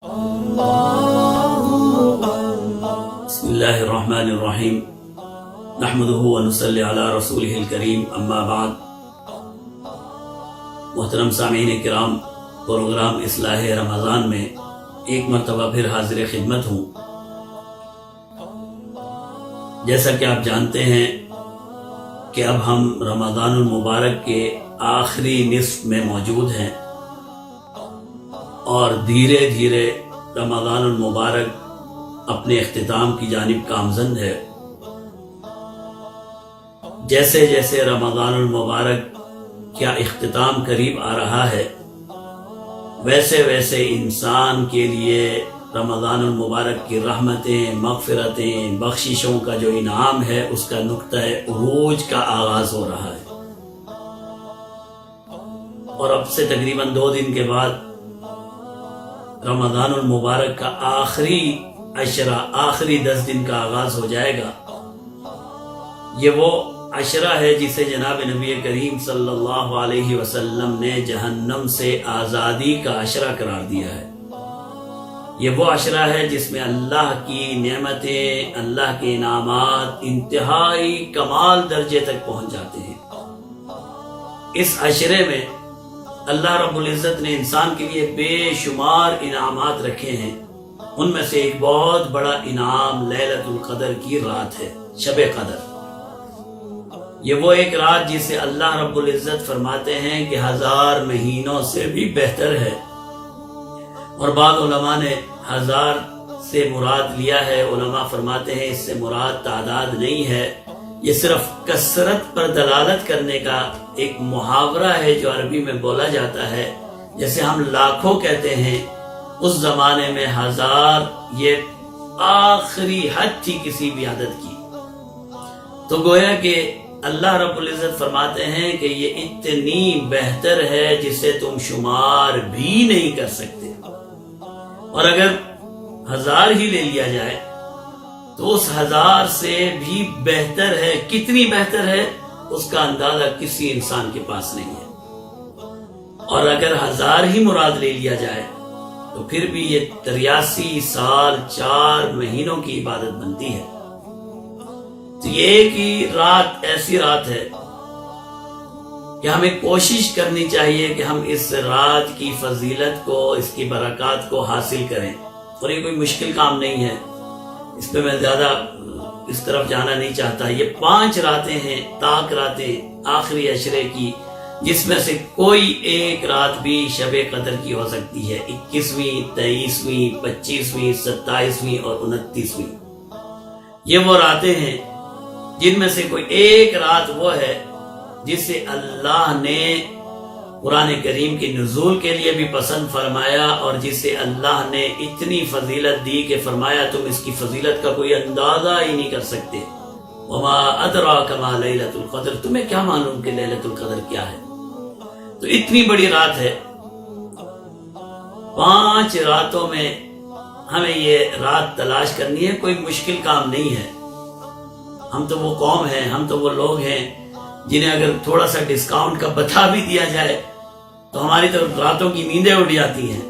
بسم اللہ الرحمن الرحیم نحمدہ ونصلی علی رسولہ الکریم اما بعد۔ محترم سامعین کرام، پروگرام اصلاح رمضان میں ایک مرتبہ پھر حاضر خدمت ہوں۔ جیسا کہ آپ جانتے ہیں کہ اب ہم رمضان المبارک کے آخری نصف میں موجود ہیں اور دھیرے دھیرے رمضان المبارک اپنے اختتام کی جانب گامزن ہے۔ جیسے جیسے رمضان المبارک کیا اختتام قریب آ رہا ہے، ویسے ویسے انسان کے لیے رمضان المبارک کی رحمتیں، مغفرتیں، بخششوں کا جو انعام ہے اس کا نقطہ عروج کا آغاز ہو رہا ہے۔ اور اب سے تقریباً 2 دن کے بعد رمضان المبارک کا آخری عشرہ، آخری 10 دن کا آغاز ہو جائے گا۔ یہ وہ عشرہ ہے جسے جناب نبی کریم صلی اللہ علیہ وسلم نے جہنم سے آزادی کا عشرہ قرار دیا ہے۔ یہ وہ عشرہ ہے جس میں اللہ کی نعمتیں، اللہ کے انعامات انتہائی کمال درجے تک پہنچ جاتے ہیں۔ اس عشرے میں اللہ رب العزت نے انسان کے لیے بے شمار انعامات رکھے ہیں۔ ان میں سے ایک بہت بڑا انعام لیلۃ القدر کی رات ہے، شب قدر۔ یہ وہ ایک رات جسے اللہ رب العزت فرماتے ہیں کہ 1000 مہینوں سے بھی بہتر ہے، اور بعض علماء نے 1000 سے مراد لیا ہے۔ علماء فرماتے ہیں اس سے مراد تعداد نہیں ہے، یہ صرف کثرت پر دلالت کرنے کا ایک محاورہ ہے جو عربی میں بولا جاتا ہے۔ جیسے ہم لاکھوں کہتے ہیں، اس زمانے میں 1000 یہ آخری حد تھی کسی بھی عدد کی۔ تو گویا کہ اللہ رب العزت فرماتے ہیں کہ یہ اتنی بہتر ہے جسے تم شمار بھی نہیں کر سکتے، اور اگر 1000 ہی لے لیا جائے تو اس 1000 سے بھی بہتر ہے۔ کتنی بہتر ہے اس کا اندازہ کسی انسان کے پاس نہیں ہے، اور اگر 1000 ہی مراد لے لیا جائے تو پھر بھی یہ 83 سال 4 مہینوں کی عبادت بنتی ہے۔ تو یہ ایک ہی رات ایسی رات ہے کہ ہمیں کوشش کرنی چاہیے کہ ہم اس رات کی فضیلت کو، اس کی برکات کو حاصل کریں۔ اور یہ کوئی مشکل کام نہیں ہے، اس پہ میں زیادہ اس طرف جانا نہیں چاہتا۔ یہ 5 راتیں ہیں، طاق راتیں آخری عشرے کی، جس میں سے کوئی ایک رات بھی شب قدر کی ہو سکتی ہے۔ 21ویں، 23ویں، 25ویں، 27ویں اور 29ویں، یہ وہ راتیں ہیں جن میں سے کوئی ایک رات وہ ہے جسے اللہ نے قرآن کریم کی نزول کے لیے بھی پسند فرمایا، اور جسے اللہ نے اتنی فضیلت دی کہ فرمایا تم اس کی فضیلت کا کوئی اندازہ ہی نہیں کر سکتے۔ وما ادراک ما لیلۃ القدر، تمہیں کیا معلوم کہ لیلۃ القدر کیا ہے؟ تو اتنی بڑی رات ہے۔ 5 راتوں میں ہمیں یہ رات تلاش کرنی ہے، کوئی مشکل کام نہیں ہے۔ ہم تو وہ قوم ہیں، ہم تو وہ لوگ ہیں جنہیں اگر تھوڑا سا ڈسکاؤنٹ کا بتا بھی دیا جائے تو ہماری تو راتوں کی نیندیں اڑ جاتی ہیں۔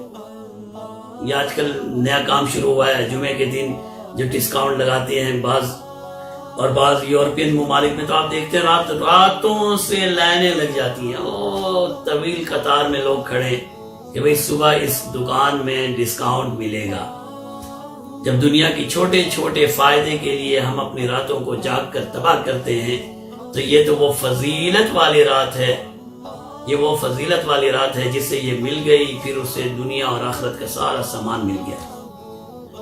یہ آج کل نیا کام شروع ہوا ہے، جمعے کے دن جو ڈسکاؤنٹ لگاتے ہیں بعض یورپین ممالک میں، تو آپ دیکھتے ہیں راتوں سے لائنیں لگ جاتی ہیں، طویل قطار میں لوگ کھڑے کہ بھئی صبح اس دکان میں ڈسکاؤنٹ ملے گا۔ جب دنیا کی چھوٹے چھوٹے فائدے کے لیے ہم اپنی راتوں کو جاگ کر تباہ کرتے ہیں، تو یہ تو وہ فضیلت والی رات ہے، یہ وہ فضیلت والی رات ہے جس سے یہ مل گئی، پھر اسے دنیا اور آخرت کا سارا سامان مل گیا۔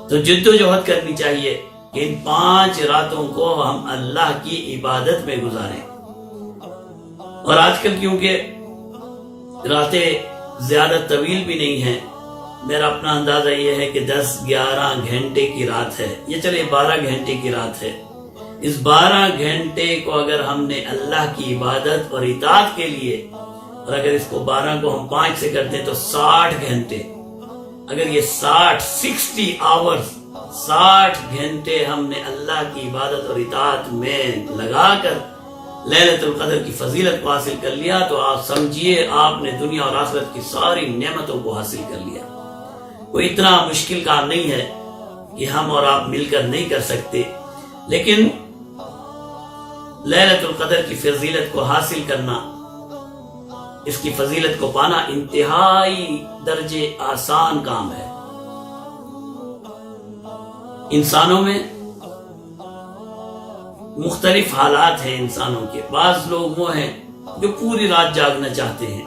تو جد و جہد کرنی چاہیے کہ ان 5 راتوں کو ہم اللہ کی عبادت میں گزاریں۔ اور آج کل کیونکہ راتیں زیادہ طویل بھی نہیں ہیں، میرا اپنا اندازہ یہ ہے کہ 10-11 گھنٹے کی رات ہے، یہ چلے 12 گھنٹے کی رات ہے۔ اس 12 گھنٹے کو اگر ہم نے اللہ کی عبادت اور اطاعت کے لیے، اور اگر اس کو 12 کو ہم 5 سے کرتے ہیں تو 60 گھنٹے، اگر یہ 60 آورز 60 گھنٹے ہم نے اللہ کی عبادت اور اطاعت میں لگا کر لیلۃ القدر کی فضیلت کو حاصل کر لیا تو آپ سمجھیے آپ نے دنیا اور آخرت کی ساری نعمتوں کو حاصل کر لیا۔ کوئی اتنا مشکل کام نہیں ہے کہ ہم اور آپ مل کر نہیں کر سکتے، لیکن لیلۃ القدر کی فضیلت کو حاصل کرنا، اس کی فضیلت کو پانا انتہائی درجے آسان کام ہے۔ انسانوں میں مختلف حالات ہیں انسانوں کے۔ بعض لوگ وہ ہیں جو پوری رات جاگنا چاہتے ہیں،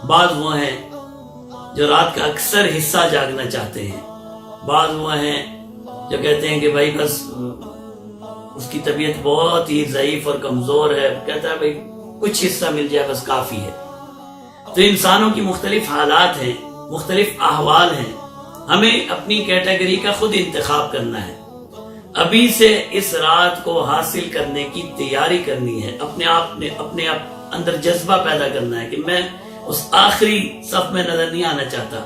بعض وہ ہیں جو رات کا اکثر حصہ جاگنا چاہتے ہیں، بعض وہ ہیں جو کہتے ہیں کہ بھائی بس اس کی طبیعت بہت ہی ضعیف اور کمزور ہے، کہتا ہے بھائی کچھ حصہ مل جائے بس کافی ہے۔ تو انسانوں کی مختلف حالات ہیں، مختلف احوال ہیں، ہمیں اپنی کیٹیگری کا خود انتخاب کرنا ہے۔ ابھی سے اس رات کو حاصل کرنے کی تیاری کرنی ہے، اپنے اندر جذبہ پیدا کرنا ہے کہ میں اس آخری صف میں نظر نہیں آنا چاہتا،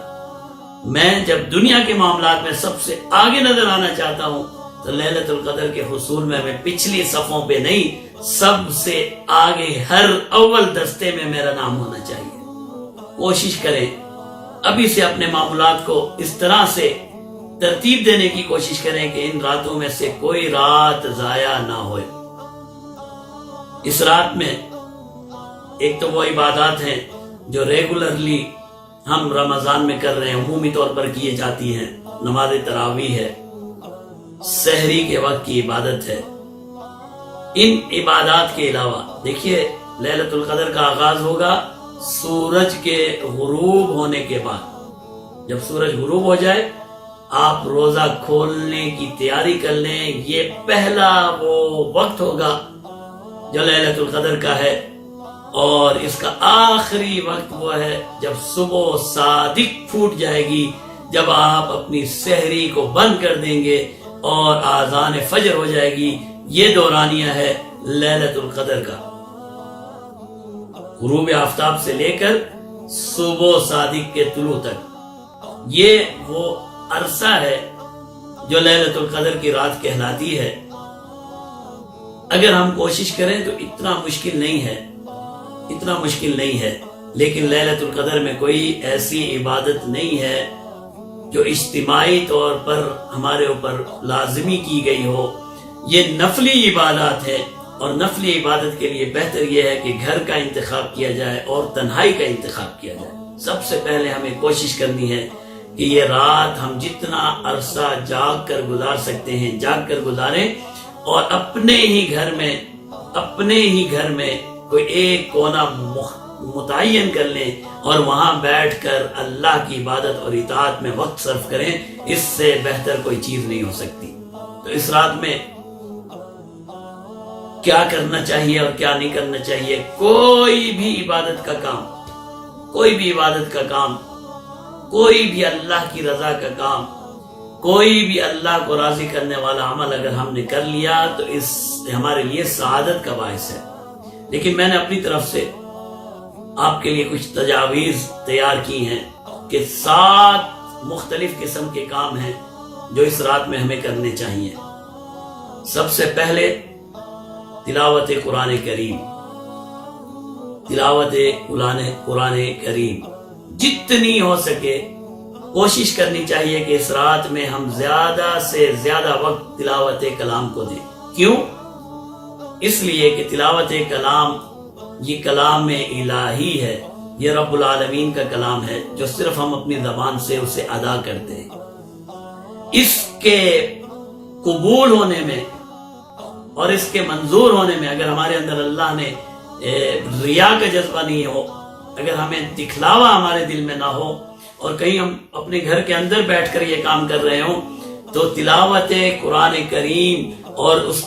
میں جب دنیا کے معاملات میں سب سے آگے نظر آنا چاہتا ہوں تو لیلۃ القدر کے حصول میں ہمیں پچھلی صفوں پہ نہیں، سب سے آگے ہر اول دستے میں میرا نام ہونا چاہیے۔ کوشش کریں ابھی سے اپنے معاملات کو اس طرح سے ترتیب دینے کی کوشش کریں کہ ان راتوں میں سے کوئی رات ضائع نہ ہوئے۔ اس رات میں ایک تو وہ عبادات ہیں جو ریگولرلی ہم رمضان میں کر رہے ہیں، عمومی طور پر کیے جاتی ہیں، نماز تراویح ہے، سحری کے وقت کی عبادت ہے۔ ان عبادات کے علاوہ دیکھیے لیلۃ القدر کا آغاز ہوگا سورج کے غروب ہونے کے بعد۔ جب سورج غروب ہو جائے آپ روزہ کھولنے کی تیاری کر لیں، یہ پہلا وہ وقت ہوگا جو لیلۃ القدر کا ہے، اور اس کا آخری وقت وہ ہے جب صبح صادق پھوٹ جائے گی، جب آپ اپنی سحری کو بند کر دیں گے اور آذان فجر ہو جائے گی۔ یہ دورانیہ ہے لیلۃ القدر کا، غروب آفتاب سے لے کر صبح صادق کے طلوع تک، یہ وہ عرصہ ہے جو لیلۃ القدر کی رات کہلاتی ہے۔ اگر ہم کوشش کریں تو اتنا مشکل نہیں ہے، لیکن لیلۃ القدر میں کوئی ایسی عبادت نہیں ہے جو اجتماعی طور پر ہمارے اوپر لازمی کی گئی ہو۔ یہ نفلی عبادات ہے، اور نفلی عبادت کے لیے بہتر یہ ہے کہ گھر کا انتخاب کیا جائے اور تنہائی کا انتخاب کیا جائے۔ سب سے پہلے ہمیں کوشش کرنی ہے کہ یہ رات ہم جتنا عرصہ جاگ کر گزار سکتے ہیں جاگ کر گزاریں، اور اپنے ہی گھر میں کوئی ایک کونا متعین کر لیں اور وہاں بیٹھ کر اللہ کی عبادت اور اطاعت میں وقت صرف کریں۔ اس سے بہتر کوئی چیز نہیں ہو سکتی۔ تو اس رات میں کیا کرنا چاہیے اور کیا نہیں کرنا چاہیے؟ کوئی بھی عبادت کا کام، کوئی بھی اللہ کی رضا کا کام، کوئی بھی اللہ کو راضی کرنے والا عمل اگر ہم نے کر لیا تو اس ہمارے لیے سعادت کا باعث ہے۔ لیکن میں نے اپنی طرف سے آپ کے لیے کچھ تجاویز تیار کی ہیں کہ 7 مختلف قسم کے کام ہیں جو اس رات میں ہمیں کرنے چاہیے۔ سب سے پہلے تلاوت قرآن کریم جتنی ہو سکے کوشش کرنی چاہیے کہ اس رات میں ہم زیادہ سے زیادہ وقت تلاوت کلام کو دیں۔ کیوں؟ اس لیے کہ تلاوت کلام یہ کلام الہی ہے، یہ رب العالمین کا کلام ہے جو صرف ہم اپنی زبان سے اسے ادا کرتے ہیں۔ اس کے قبول ہونے میں اور اس کے منظور ہونے میں اگر ہمارے اندر اللہ نے ریا کا جذبہ نہیں ہو، اگر ہمیں دکھلاوا ہمارے دل میں نہ ہو، اور کہیں ہم اپنے گھر کے اندر بیٹھ کر یہ کام کر رہے ہوں، تو تلاوت قرآن کریم اور اس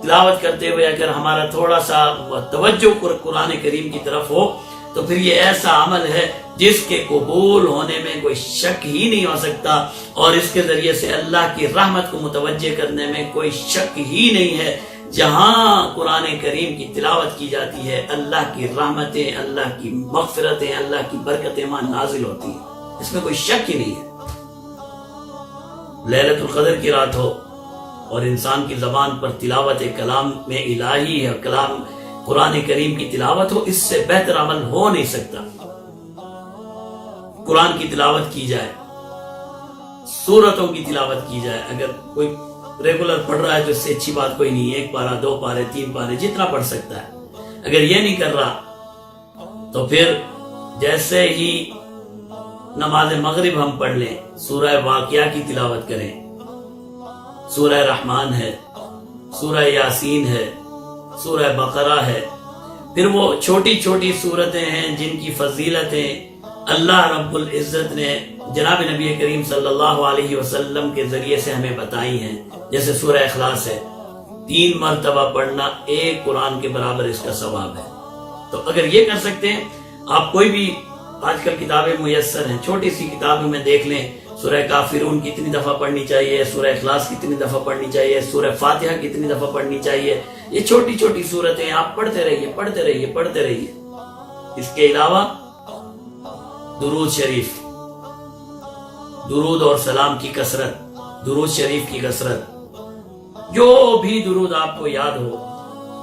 تلاوت کرتے ہوئے اگر ہمارا تھوڑا سا توجہ قرآن کریم کی طرف ہو تو پھر یہ ایسا عمل ہے جس کے قبول ہونے میں کوئی شک ہی نہیں ہو سکتا، اور اس کے ذریعے سے اللہ کی رحمت کو متوجہ کرنے میں کوئی شک ہی نہیں ہے۔ جہاں قرآن کریم کی تلاوت کی جاتی ہے اللہ کی رحمتیں، اللہ کی مغفرتیں، اللہ کی برکتیں وہاں نازل ہوتی ہیں، اس میں کوئی شک ہی نہیں ہے۔ لیلۃ القدر کی رات ہو اور انسان کی زبان پر تلاوت کلام میں الہی ہے، کلام قرآن کریم کی تلاوت ہو، اس سے بہتر عمل ہو نہیں سکتا۔ قرآن کی تلاوت کی جائے، سورتوں کی تلاوت کی جائے. اگر کوئی ریگولر پڑھ رہا ہے تو اس سے اچھی بات کوئی نہیں. 1 پارہ 2 پارے 3 پارے جتنا پڑھ سکتا ہے. اگر یہ نہیں کر رہا تو پھر جیسے ہی نماز مغرب ہم پڑھ لیں سورہ واقعہ کی تلاوت کریں. سورہ رحمان ہے، سورہ یاسین ہے، سورہ بقرہ ہے. پھر وہ چھوٹی چھوٹی سورتیں ہیں جن کی فضیلتیں اللہ رب العزت نے جناب نبی کریم صلی اللہ علیہ وسلم کے ذریعے سے ہمیں بتائی ہیں. جیسے سورہ اخلاص ہے، 3 مرتبہ پڑھنا 1 قرآن کے برابر اس کا ثواب ہے. تو اگر یہ کر سکتے ہیں آپ، کوئی بھی آج کل کتابیں میسر ہیں، چھوٹی سی کتابوں میں دیکھ لیں سورہ کافرون کتنی دفعہ پڑھنی چاہیے، سورہ اخلاص کتنی دفعہ پڑھنی چاہیے، سورہ فاتحہ کتنی دفعہ پڑھنی چاہیے. یہ چھوٹی چھوٹی صورتیں آپ پڑھتے رہیے پڑھتے رہیے پڑھتے رہیے. اس کے علاوہ درود شریف، درود اور سلام کی کثرت، درود شریف کی کثرت. جو بھی درود آپ کو یاد ہو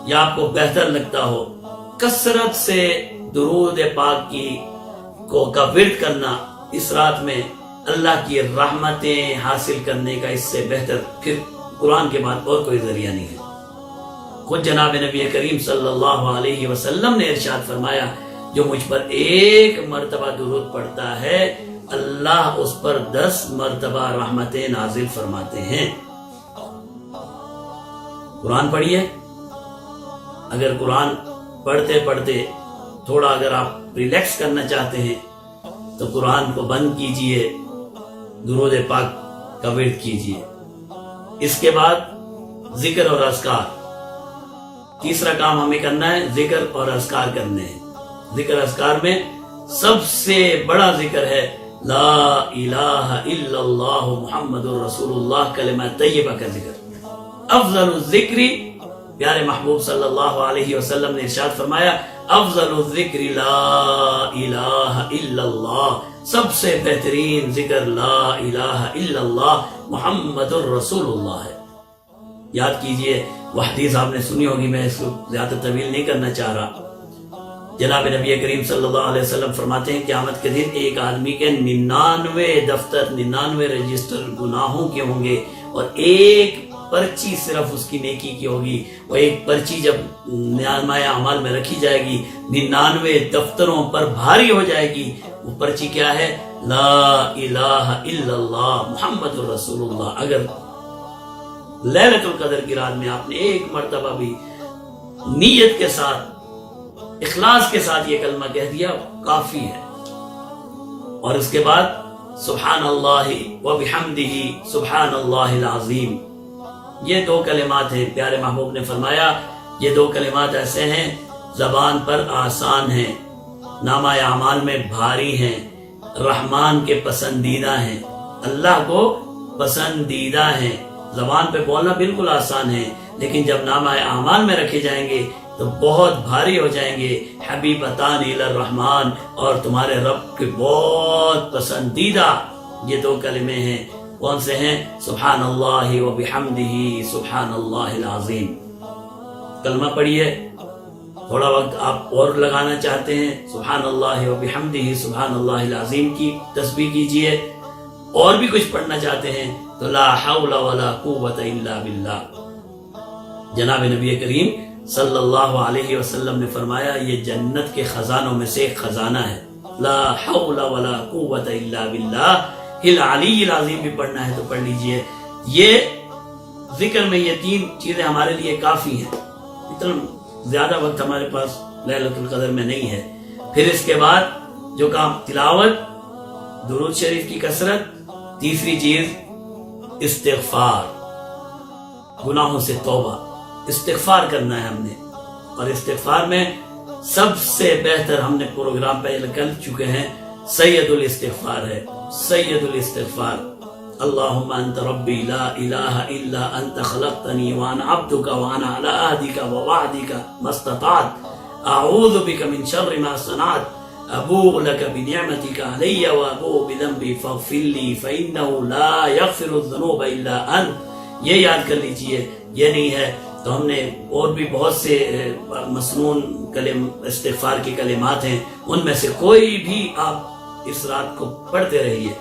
یا آپ کو بہتر لگتا ہو، کثرت سے درود پاک کا ورد کرنا اس رات میں اللہ کی رحمتیں حاصل کرنے کا اس سے بہتر پھر قرآن کے بعد اور کوئی ذریعہ نہیں ہے. خود جناب نبی کریم صلی اللہ علیہ وسلم نے ارشاد فرمایا، جو مجھ پر 1 مرتبہ درود پڑھتا ہے اللہ اس پر 10 مرتبہ رحمتیں نازل فرماتے ہیں. قرآن پڑھیے. اگر قرآن پڑھتے پڑھتے تھوڑا اگر آپ ریلیکس کرنا چاہتے ہیں تو قرآن کو بند کیجئے، درود پاک کا ورد کیجئے. اس کے بعد ذکر اور اذکار. تیسرا کام ہمیں کرنا ہے، ذکر اور اذکار کرنے ہیں. ذکر اذکار میں سب سے بڑا ذکر ہے لا الہ الا اللہ محمد الرسول اللہ، کلمہ طیبہ کا ذکر. افضل الذکر، پیارے محبوب صلی اللہ علیہ وسلم نے ارشاد فرمایا افضل الذکر لا الہ الا اللہ، سب سے بہترین ذکر لا الہ الا اللہ محمد الرسول اللہ ہے. یاد کیجئے، وہ حدیث آپ نے سنی ہوگی، میں اس کو زیادہ طویل نہیں کرنا چاہ رہا. جناب نبی کریم صلی اللہ علیہ وسلم فرماتے ہیں قیامت کے دن ایک آدمی کے 99 دفتر 99 رجسٹر گناہوں کے ہوں گے اور 1 پرچی صرف اس کی نیکی کی ہوگی. وہ 1 پرچی جب نامہ اعمال میں رکھی جائے گی 99 دفتروں پر بھاری ہو جائے گی. وہ پرچی کیا ہے؟ لا الہ الا اللہ محمد الرسول اللہ. اگر لیلۃ القدر کی رات میں آپ نے 1 مرتبہ بھی نیت کے ساتھ اخلاص کے ساتھ یہ کلمہ کہہ دیا کافی ہے. اور اس کے بعد سبحان اللہ وبحمدہ سبحان اللہ العظیم. یہ 2 کلمات ہیں. پیارے محبوب نے فرمایا یہ 2 کلمات ایسے ہیں زبان پر آسان ہیں، نامہ اعمال میں بھاری ہیں، رحمان کے پسندیدہ ہیں، اللہ کو پسندیدہ ہیں. زبان پہ بولنا بالکل آسان ہے لیکن جب نامہ اعمال میں رکھے جائیں گے تو بہت بھاری ہو جائیں گے. حبیبتان الی الرحمن، اور تمہارے رب کے بہت پسندیدہ یہ 2 کلمے ہیں. کون سے ہیں؟ سبحان اللہ وبحمدہ سبحان اللہ العظیم. کلمہ پڑھیے. تھوڑا وقت آپ اور لگانا چاہتے ہیں سبحان اللہ وبحمدہ سبحان اللہ العظیم کی تسبیح کیجئے. اور بھی کچھ پڑھنا چاہتے ہیں تو لا حول ولا قوت الا باللہ. جناب نبی کریم صلی اللہ علیہ وسلم نے فرمایا یہ جنت کے خزانوں میں سے ایک خزانہ ہے. لا حول ولا قوت الا باللہ العلی العظیم بھی پڑھنا ہے تو پڑھ لیجئے. یہ ذکر میں یہ 3 چیزیں ہمارے لیے کافی ہیں. اتنا زیادہ وقت ہمارے پاس لیلۃ القدر میں نہیں ہے. پھر اس کے بعد جو کام تلاوت، درود شریف کی کثرت، تیسری چیز استغفار، گناہوں سے توبہ، استغفار کرنا ہے ہم نے. اور استغفار میں سب سے بہتر ہم نے پروگرام پہلے کر چکے ہیں، سید الاستغفار ہے. سید الاستغفار اللہم انت ربی لا الہ الا انت خلقتنی وانا عبدک وانا علی عہدک ووعدک ما استطعت اعوذ بک من شر ما صنعت ابوء لک بنعمتک علی وابوء بذنبی فاغفر لی فانہ لا یغفر الذنوب الا انت. یہ یاد کر لیجئے. یہ نہیں ہے تو ہم نے اور بھی بہت سے مسنون استغفار کے کلمات ہیں، ان میں سے کوئی بھی آپ اس رات کو پڑھتے رہیے۔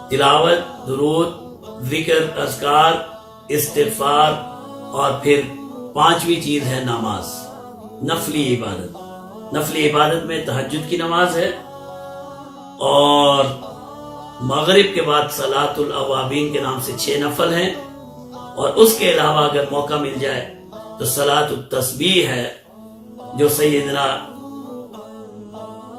تلاوت، درود، ذکر، اذکار، استغفار، اور پھر پانچویں چیز ہے نماز، نفلی عبادت۔ نفلی عبادت میں تہجد کی نماز ہے، اور مغرب کے بعد صلاۃ الاوابین کے نام سے 6 نفل ہیں، اور اس کے علاوہ اگر موقع مل جائے تو صلاۃ التسبیح ہے، جو سیدنا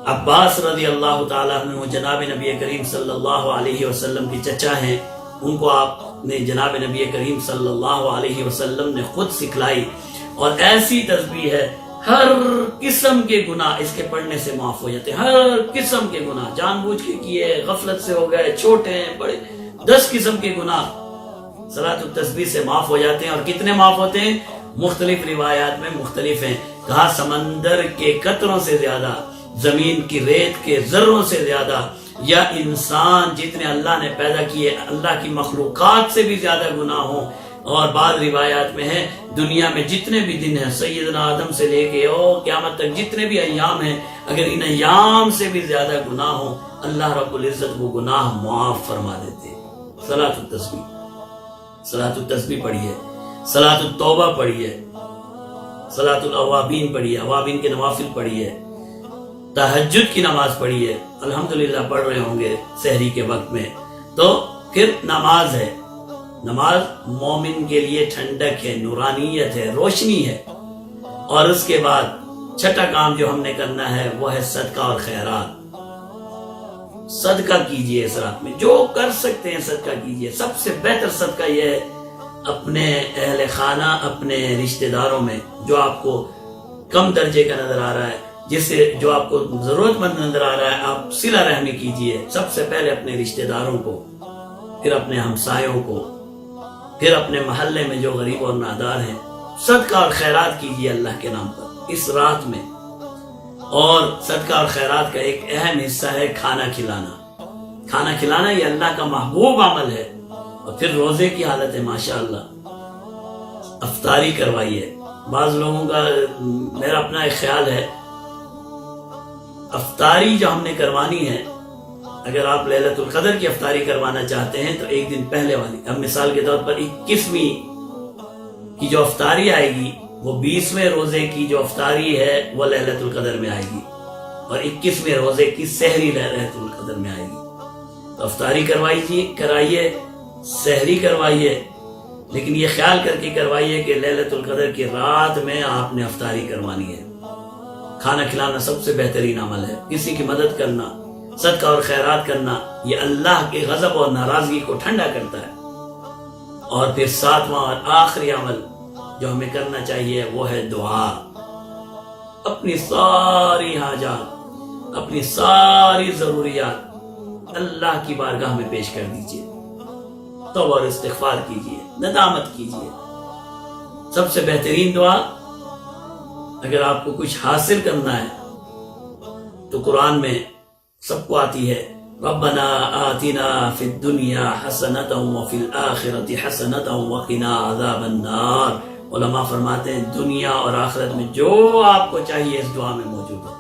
عباس رضی اللہ تعالیٰ عنہ جناب نبی کریم صلی اللہ علیہ وسلم کی چچا ہیں، ان کو آپ نے جناب نبی کریم صلی اللہ علیہ وسلم نے خود سکھلائی، اور ایسی تسبیح ہے ہر قسم کے گناہ اس کے پڑھنے سے معاف ہو جاتے ہیں۔ ہر قسم کے گناہ، جان بوجھ کے کیے، غفلت سے ہو گئے، چھوٹے بڑے، 10 قسم کے گناہ صلاۃ التسبیح سے معاف ہو جاتے ہیں۔ اور کتنے معاف ہوتے ہیں؟ مختلف روایات میں مختلف ہیں، کہا سمندر کے قطروں سے زیادہ، زمین کی ریت کے ذروں سے زیادہ، یا انسان جتنے اللہ نے پیدا کیے اللہ کی مخلوقات سے بھی زیادہ گناہ ہوں۔ اور بعض روایات میں ہے دنیا میں جتنے بھی دن ہیں، سیدنا آدم سے لے کے اور قیامت تک جتنے بھی ایام ہیں، اگر ان ایام سے بھی زیادہ گناہ ہوں، اللہ رب العزت وہ گناہ معاف فرما دیتے ہیں۔ صلاۃ التسبیح، صلاۃ التسبیح پڑھیے، صلاۃ التوبہ پڑھیے، صلاۃ الاوابین پڑھیے، اوابین کے نوافل پڑھیے، تہجد کی نماز پڑھیے، الحمدللہ پڑھ رہے ہوں گے سحری کے وقت میں۔ تو پھر نماز ہے، نماز مومن کے لیے ٹھنڈک ہے، نورانیت ہے، روشنی ہے۔ اور اس کے بعد چھٹا کام جو ہم نے کرنا ہے وہ ہے صدقہ اور خیرات۔ صدقہ کیجئے اس رات میں، جو کر سکتے ہیں صدقہ کیجئے۔ سب سے بہتر صدقہ یہ ہے اپنے اہل خانہ، اپنے رشتہ داروں میں جو آپ کو کم درجے کا نظر آ رہا ہے، جس سے جو آپ کو ضرورت مند نظر آ رہا ہے، آپ صلہ رحمی کیجئے۔ سب سے پہلے اپنے رشتہ داروں کو، پھر اپنے ہمسایوں کو، پھر اپنے محلے میں جو غریب اور نادار ہیں۔ صدقہ اور خیرات کیجئے اللہ کے نام پر اس رات میں۔ اور صدقہ اور خیرات کا ایک اہم حصہ ہے کھانا کھلانا۔ کھانا کھلانا یہ اللہ کا محبوب عمل ہے۔ اور پھر روزے کی حالت ہے ماشاءاللہ، افطاری کروائیے۔ بعض لوگوں کا، میرا اپنا ایک خیال ہے، افطاری جو ہم نے کروانی ہے، اگر آپ لیلۃ القدر کی افطاری کروانا چاہتے ہیں تو ایک دن پہلے والی، اب مثال کے طور پر 21ویں کی جو افطاری آئے گی، وہ 20ویں روزے کی جو افطاری ہے وہ لیلۃ القدر میں آئے گی، اور 21ویں روزے کی سحری لیلۃ القدر میں آئے گی۔ تو افطاری کرائیے، سحری کروائیے، لیکن یہ خیال کر کے کروائیے کہ لیلۃ القدر کی رات میں آپ نے افطاری کروانی ہے۔ کھانا کھلانا سب سے بہترین عمل ہے۔ کسی کی مدد کرنا، صدقہ اور خیرات کرنا، یہ اللہ کے غضب اور ناراضگی کو ٹھنڈا کرتا ہے۔ اور پھر 7واں اور آخری عمل جو ہمیں کرنا چاہیے وہ ہے دعا۔ اپنی ساری حاجات، اپنی ساری ضروریات اللہ کی بارگاہ میں پیش کر دیجئے، توبہ اور استغفار کیجئے، ندامت کیجئے۔ سب سے بہترین دعا، اگر آپ کو کچھ حاصل کرنا ہے تو قرآن میں سب کو آتی ہے، ربنا آتنا فی الدنیا حسنۃ وفی الآخرۃ حسنۃ وقنا عذاب النار۔ علماء فرماتے ہیں دنیا اور آخرت میں جو آپ کو چاہیے اس دعا میں موجود ہے۔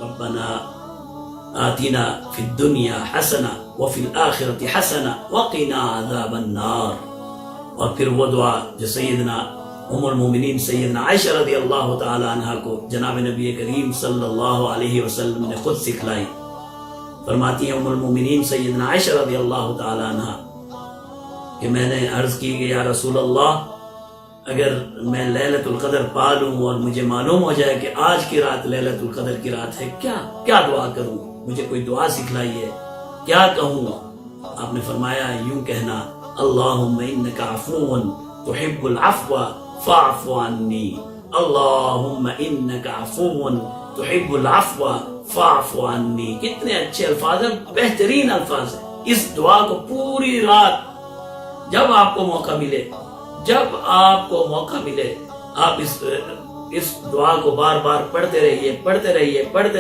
ربنا آتنا فی الدنیا حسنۃ وفی الآخرۃ حسنۃ وقنا عذاب النار۔ اور پھر وہ دعا جو سیدنا ام المومنین سیدنا عائشہ رضی اللہ تعالی عنہ کو جناب نبی کریم صلی اللہ علیہ وسلم نے خود سکھلائی۔ فرماتی ہیں ام المومنین سیدنا عائشہ رضی اللہ تعالی عنہ کہ میں نے عرض کی کہ یا رسول اللہ، اگر میں لیلۃ القدر پا لوں اور مجھے معلوم ہو جائے کہ آج کی رات لیلۃ القدر کی رات ہے، کیا دعا کروں؟ مجھے کوئی دعا سکھلائیے، کیا کہوں؟ آپ نے فرمایا یوں کہنا، اللہم انک عفو تحب العفو فاعف عنی، اللہم انک عفو تحب العفو فاعف عنی۔ کتنے اچھے الفاظ ہیں، بہترین الفاظ ہیں۔ اس دعا کو پوری رات جب آپ کو موقع ملے آپ اس دعا کو بار بار پڑھتے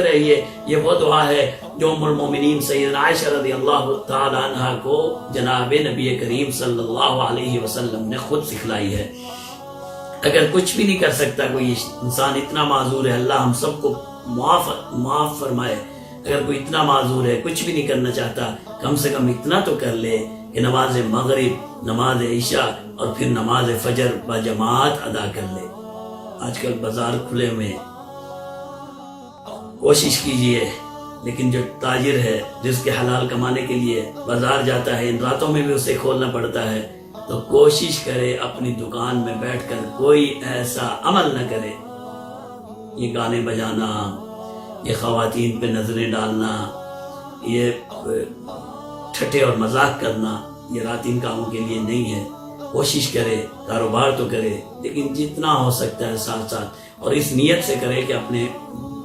رہیے۔ یہ وہ دعا ہے جو ام المومنین سیدنا عائشہ رضی اللہ تعالی عنہ کو جناب نبی کریم صلی اللہ علیہ وسلم نے خود سکھلائی ہے۔ اگر کچھ بھی نہیں کر سکتا کوئی انسان، اتنا معذور ہے، اللہ ہم سب کو معاف فرمائے، اگر کوئی اتنا معذور ہے، کچھ بھی نہیں کرنا چاہتا، کم سے کم اتنا تو کر لے کہ نماز مغرب، نماز عشاء اور پھر نماز فجر بجماعت ادا کر لے۔ آج کل بازار کھلے ہوئے، کوشش کیجئے، لیکن جو تاجر ہے جس کے حلال کمانے کے لیے بازار جاتا ہے، ان راتوں میں بھی اسے کھولنا پڑتا ہے، تو کوشش کرے اپنی دکان میں بیٹھ کر کوئی ایسا عمل نہ کرے، یہ گانے بجانا، یہ خواتین پہ نظریں ڈالنا، یہ ٹھٹے اور مذاق کرنا، یہ رات ان کاموں کے لیے نہیں ہے۔ کوشش کرے، کاروبار تو کرے، لیکن جتنا ہو سکتا ہے ساتھ ساتھ، اور اس نیت سے کرے کہ اپنے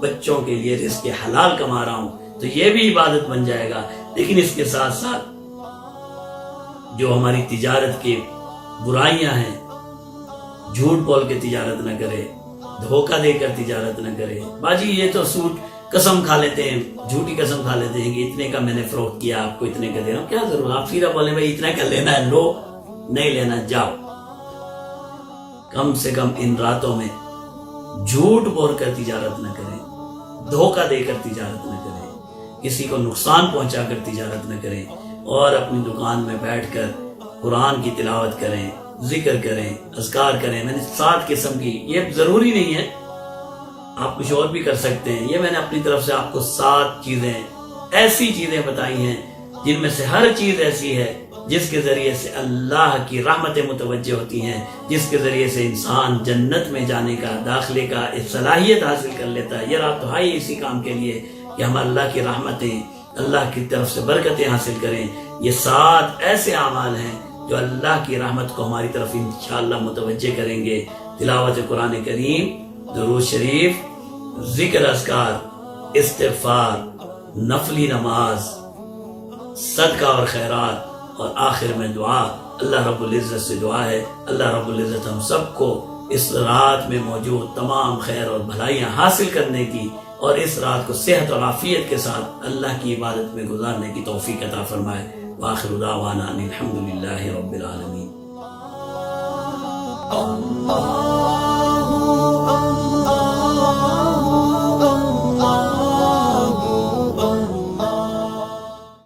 بچوں کے لیے رزق حلال کما رہا ہوں، تو یہ بھی عبادت بن جائے گا۔ لیکن اس کے ساتھ ساتھ جو ہماری تجارت کی برائیاں ہیں، جھوٹ بول کے تجارت نہ کرے، دھوکہ دے کر تجارت نہ کرے۔ باجی یہ تو سوٹ قسم کھا لیتے ہیں، جھوٹی قسم کھا لیتے ہیں کہ اتنے کا میں نے فروخت کیا، آپ کو اتنے کا دے رہا ہوں، کیا ضرور، آپ سیدھا بولے بھائی اتنا کا لینا ہے لو، نہیں لینا جاؤ۔ کم سے کم ان راتوں میں جھوٹ بول کر تجارت نہ کریں، دھوکہ دے کر تجارت نہ کریں، کسی کو نقصان پہنچا کر تجارت نہ کریں، اور اپنی دکان میں بیٹھ کر قرآن کی تلاوت کریں، ذکر کریں، اذکار کریں۔ میں نے 7 قسم کی، یہ ضروری نہیں ہے، آپ کچھ اور بھی کر سکتے ہیں، یہ میں نے اپنی طرف سے آپ کو 7 چیزیں، ایسی چیزیں بتائی ہیں جن میں سے ہر چیز ایسی ہے جس کے ذریعے سے اللہ کی رحمتیں متوجہ ہوتی ہیں، جس کے ذریعے سے انسان جنت میں جانے کا، داخلے کا صلاحیت حاصل کر لیتا ہے۔ یہ رات تو ہے اسی کام کے لیے کہ ہم اللہ کی رحمتیں، اللہ کی طرف سے برکتیں حاصل کریں۔ یہ 7 ایسے اعمال ہیں جو اللہ کی رحمت کو ہماری طرف انشاءاللہ متوجہ کریں گے۔ تلاوت قرآن کریم، درود شریف، ذکر اذکار، استغفار، نفلی نماز، صدقہ اور خیرات، اور آخر میں دعا۔ اللہ رب العزت سے دعا ہے، اللہ رب العزت ہم سب کو اس رات میں موجود تمام خیر اور بھلائیاں حاصل کرنے کی، اور اس رات کو صحت اور عافیت کے ساتھ اللہ کی عبادت میں گزارنے کی توفیق عطا فرمائے۔ وآخر دعوانا ان الحمد للہ رب العالمین۔